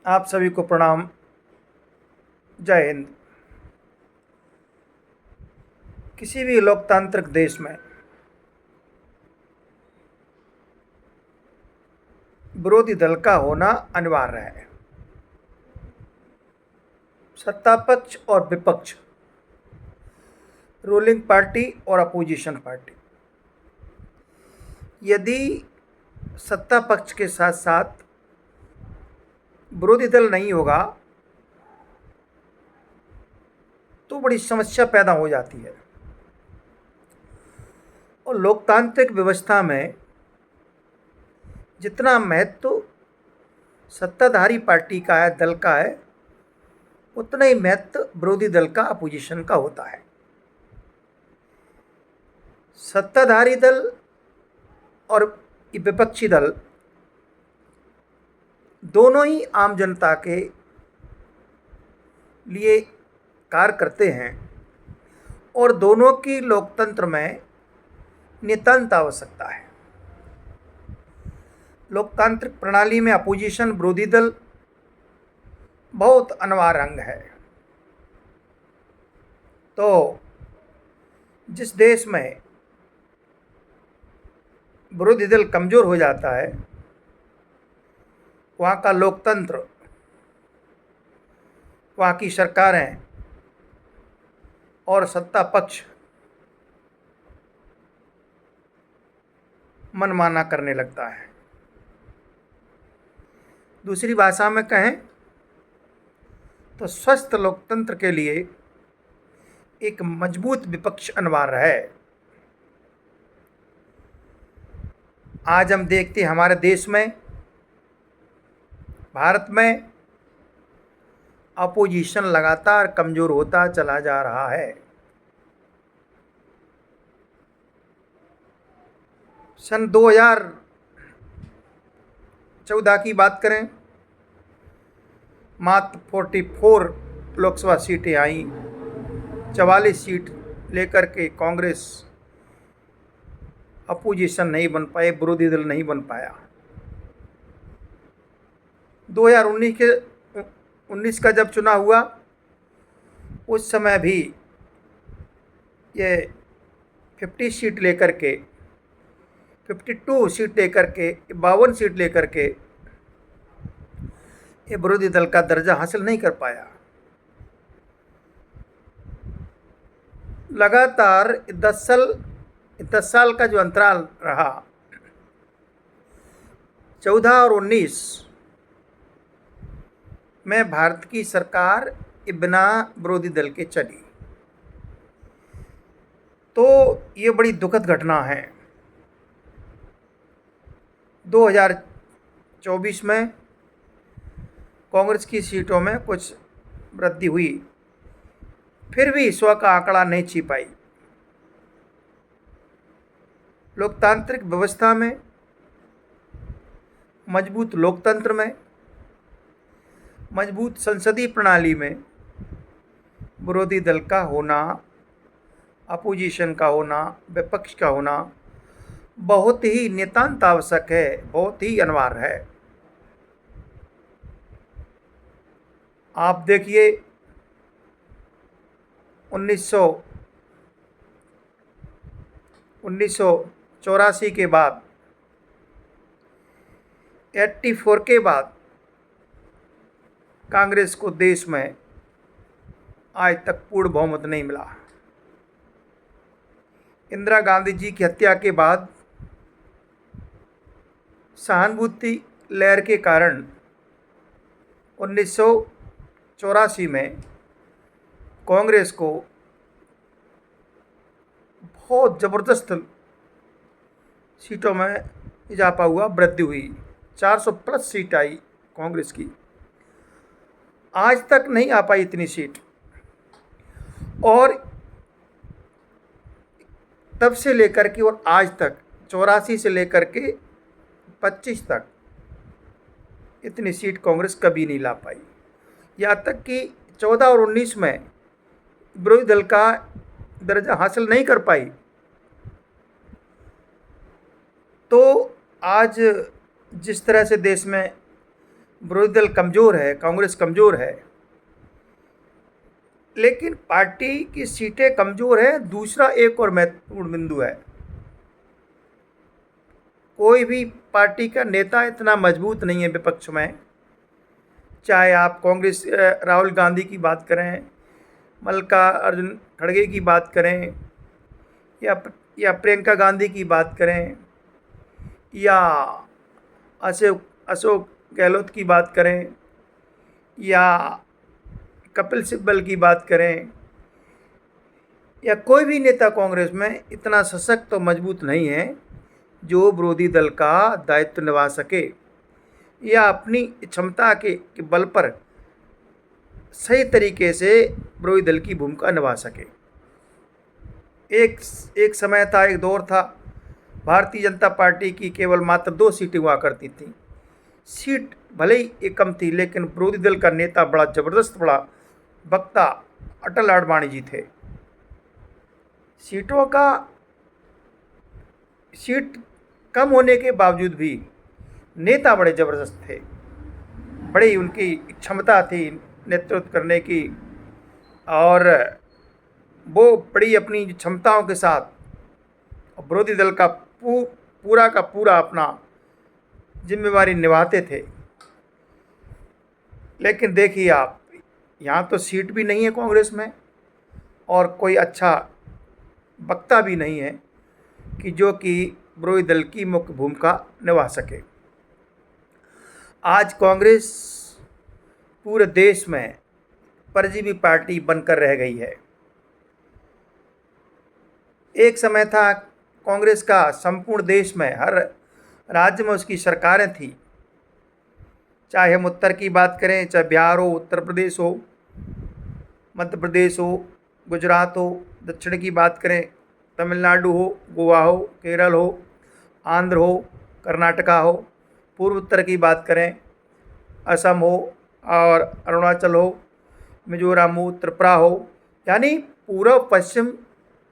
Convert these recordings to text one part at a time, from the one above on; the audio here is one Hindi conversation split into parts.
आप सभी को प्रणाम। जय हिंद। किसी भी लोकतांत्रिक देश में विरोधी दल का होना अनिवार्य है। सत्ता पक्ष और विपक्ष, रूलिंग पार्टी और अपोजिशन पार्टी। यदि सत्ता पक्ष के साथ साथ विरोधी दल नहीं होगा तो बड़ी समस्या पैदा हो जाती है। और लोकतांत्रिक व्यवस्था में जितना महत्व सत्ताधारी पार्टी का है, दल का है, उतना ही महत्व विरोधी दल का, अपोजिशन का होता है। सत्ताधारी दल और विपक्षी दल दोनों ही आम जनता के लिए कार्य करते हैं और दोनों की लोकतंत्र में नितांत आवश्यकता है। लोकतांत्रिक प्रणाली में अपोजिशन, विरोधी दल बहुत अनिवार्य अंग है। तो जिस देश में विरोधी दल कमज़ोर हो जाता है, वहाँ का लोकतंत्र, वहाँ की सरकारें और सत्ता पक्ष मनमाना करने लगता है। दूसरी भाषा में कहें तो स्वस्थ लोकतंत्र के लिए एक मजबूत विपक्ष अनिवार्य है। आज हम देखते हैं हमारे देश में, भारत में अपोजिशन लगातार कमज़ोर होता चला जा रहा है। सन 2014 की बात करें, मात्र 44 लोकसभा सीटें आई। 44 सीट लेकर के कांग्रेस, अपोजिशन नहीं बन पाए, विरोधी दल नहीं बन पाया। 2019 का जब चुनाव हुआ, उस समय भी ये 50 सीट लेकर के, 52 सीट लेकर के, 52 सीट लेकर के ये विरोधी दल का दर्जा हासिल नहीं कर पाया। लगातार 10 साल का जो अंतराल रहा, 14 और 19 में भारत की सरकार बिना विरोधी दल के चली। तो ये बड़ी दुखद घटना है। 2024 में कांग्रेस की सीटों में कुछ वृद्धि हुई, फिर भी 100 का आंकड़ा नहीं छू पाई। लोकतांत्रिक व्यवस्था में, मजबूत लोकतंत्र में, मजबूत संसदीय प्रणाली में विरोधी दल का होना, अपोजिशन का होना, विपक्ष का होना बहुत ही नितांत आवश्यक है, बहुत ही अनिवार्य है। आप देखिए, 1984 के बाद, 84 के बाद कांग्रेस को देश में आज तक पूर्ण बहुमत नहीं मिला। इंदिरा गांधी जी की हत्या के बाद सहानुभूति लहर के कारण 1984 में कांग्रेस को बहुत ज़बरदस्त सीटों में इजाफा हुआ, वृद्धि हुई। 400 प्लस सीट आई कांग्रेस की। आज तक नहीं आ पाई इतनी सीट। और तब से लेकर के और आज तक, 84 से लेकर के 25 तक इतनी सीट कांग्रेस कभी नहीं ला पाई। यहाँ तक कि 14 और 19 में विरोधी दल का दर्जा हासिल नहीं कर पाई। तो आज जिस तरह से देश में विरोधी दल कमज़ोर है, कांग्रेस कमज़ोर है, लेकिन पार्टी की सीटें कमज़ोर हैं। दूसरा एक और महत्वपूर्ण बिंदु है, कोई भी पार्टी का नेता इतना मजबूत नहीं है विपक्ष में, चाहे आप कांग्रेस राहुल गांधी की बात करें, मल्लिकार्जुन खड़गे की बात करें, या प्रियंका गांधी की बात करें, या अशोक अशोक गहलोत की बात करें, या कपिल सिब्बल की बात करें, या कोई भी नेता कांग्रेस में इतना सशक्त और मजबूत नहीं है जो विरोधी दल का दायित्व निभा सके या अपनी क्षमता के बल पर सही तरीके से विरोधी दल की भूमिका निभा सके। एक समय था, एक दौर था, भारतीय जनता पार्टी की केवल मात्र 2 सीटें हुआ करती थी। सीट भले ही एक कम थी, लेकिन विरोधी दल का नेता बड़ा जबरदस्त, बड़ा वक्ता अटल आडवाणी जी थे। सीट कम होने के बावजूद भी नेता बड़े ज़बरदस्त थे, बड़ी उनकी क्षमता थी नेतृत्व करने की, और वो बड़ी अपनी क्षमताओं के साथ विरोधी दल का पूरा का पूरा अपना जिम्मेवारी निभाते थे। लेकिन देखिए आप, यहाँ तो सीट भी नहीं है कांग्रेस में और कोई अच्छा वक्ता भी नहीं है जो कि विरोधी दल की मुख्य भूमिका निभा सके। आज कांग्रेस पूरे देश में परजीवी पार्टी बनकर रह गई है। एक समय था कांग्रेस का संपूर्ण देश में हर राज्य में उसकी सरकारें थी, चाहे हम उत्तर की बात करें, चाहे बिहार हो, उत्तर प्रदेश हो, मध्य प्रदेश हो, गुजरात हो, दक्षिण की बात करें, तमिलनाडु हो, गोवा हो, केरल हो, आंध्र हो, कर्नाटका हो, पूर्व उत्तर की बात करें, असम हो और अरुणाचल हो, मिजोरम हो, त्रिपुरा हो, यानी पूर्व पश्चिम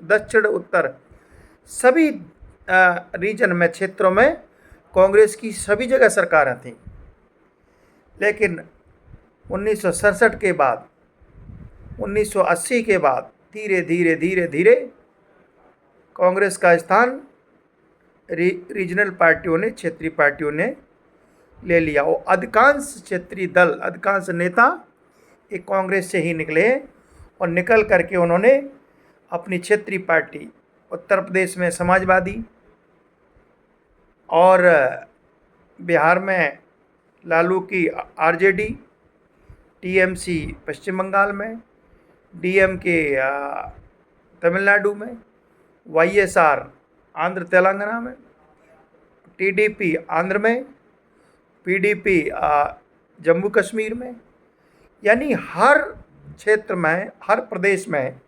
दक्षिण उत्तर सभी रीजन में, क्षेत्रों में कांग्रेस की सभी जगह सरकारें थीं। लेकिन 1967 के बाद, 1980 के बाद धीरे धीरे कांग्रेस का स्थान रीजनल पार्टियों ने, क्षेत्रीय पार्टियों ने ले लिया। और अधिकांश क्षेत्रीय दल, अधिकांश नेता एक कांग्रेस से ही निकले और निकल करके उन्होंने अपनी क्षेत्रीय पार्टी, उत्तर प्रदेश में समाजवादी और बिहार में लालू की आरजेडी, टीएमसी पश्चिम बंगाल में, डीएमके तमिलनाडु में, वाईएसआर आंध्र तेलंगाना में, टीडीपी आंध्र में, पीडीपी जम्मू कश्मीर में, यानी हर क्षेत्र में, हर प्रदेश में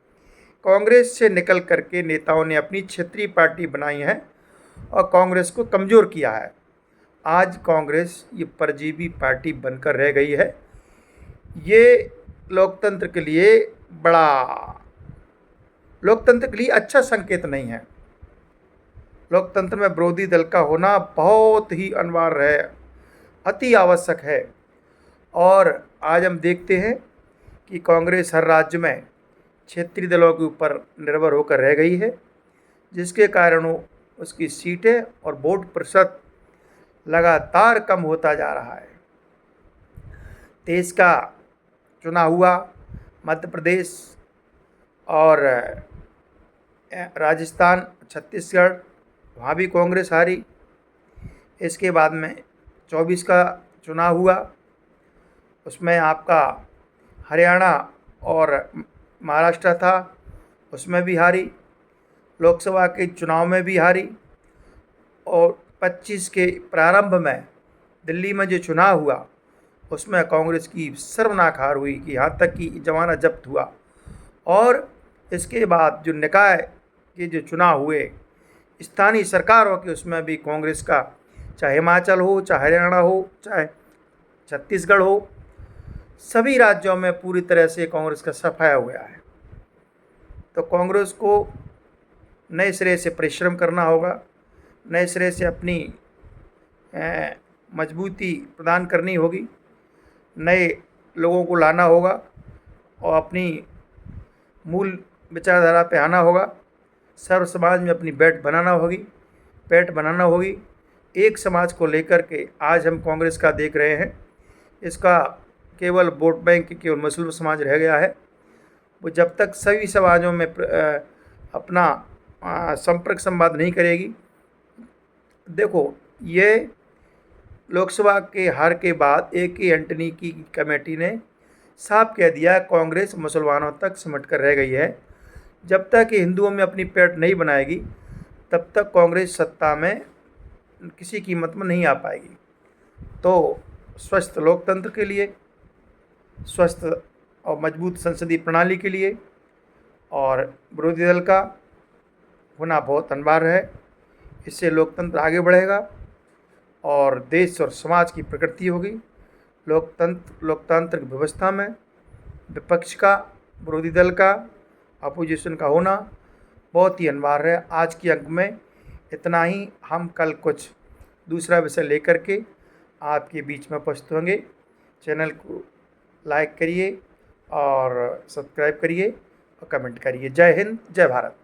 कांग्रेस से निकल करके नेताओं ने अपनी क्षेत्रीय पार्टी बनाई है और कांग्रेस को कमज़ोर किया है। आज कांग्रेस ये परजीवी पार्टी बनकर रह गई है। ये लोकतंत्र के लिए अच्छा संकेत नहीं है। लोकतंत्र में विरोधी दल का होना बहुत ही अनिवार्य है, अति आवश्यक है। और आज हम देखते हैं कि कांग्रेस हर राज्य में क्षेत्रीय दलों के ऊपर निर्भर होकर रह गई है, जिसके कारण उसकी सीटें और वोट प्रतिशत लगातार कम होता जा रहा है। देश का चुनाव हुआ, मध्य प्रदेश और राजस्थान, छत्तीसगढ़, वहाँ भी कांग्रेस हारी। इसके बाद में 24 का चुनाव हुआ, उसमें आपका हरियाणा और महाराष्ट्र था, उसमें भी हारी। लोकसभा के चुनाव में भी हारी। और 25 के प्रारंभ में दिल्ली में जो चुनाव हुआ उसमें कांग्रेस की शर्मनाक हार हुई कि यहाँ तक कि जमाना जब्त हुआ। और इसके बाद जो निकाय के जो चुनाव हुए स्थानीय सरकारों के, उसमें भी कांग्रेस का, चाहे हिमाचल हो, चाहे हरियाणा हो, चाहे छत्तीसगढ़ हो, सभी राज्यों में पूरी तरह से कांग्रेस का सफाया हुआ है। तो कांग्रेस को नए सिरे से परिश्रम करना होगा, नए सिरे से अपनी मजबूती प्रदान करनी होगी। नए लोगों को लाना होगा और अपनी मूल विचारधारा पे आना होगा। सर्व समाज में अपनी पैठ बनाना होगी। एक समाज को लेकर के आज हम कांग्रेस का देख रहे हैं, इसका केवल वोट बैंक केवल मुस्लिम समाज रह गया है। वो जब तक सभी समाजों में अपना संपर्क संवाद नहीं करेगी। देखो, ये लोकसभा के हार के बाद A.K. एंटनी की कमेटी ने साफ कह दिया, कांग्रेस मुसलमानों तक सिमट कर रह गई है। जब तक हिंदुओं में अपनी पैठ नहीं बनाएगी तब तक कांग्रेस सत्ता में किसी कीमत में नहीं आ पाएगी। तो स्वस्थ लोकतंत्र के लिए, स्वस्थ और मजबूत संसदीय प्रणाली के लिए और विरोधी दल का होना बहुत अनिवार्य है। इससे लोकतंत्र आगे बढ़ेगा और देश और समाज की प्रगति होगी। लोकतांत्रिक व्यवस्था में विपक्ष का, विरोधी दल का, अपोजिशन का होना बहुत ही अनिवार्य है। आज के अंक में इतना ही। हम कल कुछ दूसरा विषय लेकर के आपके बीच में उपस्थित होंगे। चैनल को लाइक करिए और सब्सक्राइब करिए और कमेंट करिए। जय हिंद, जय भारत।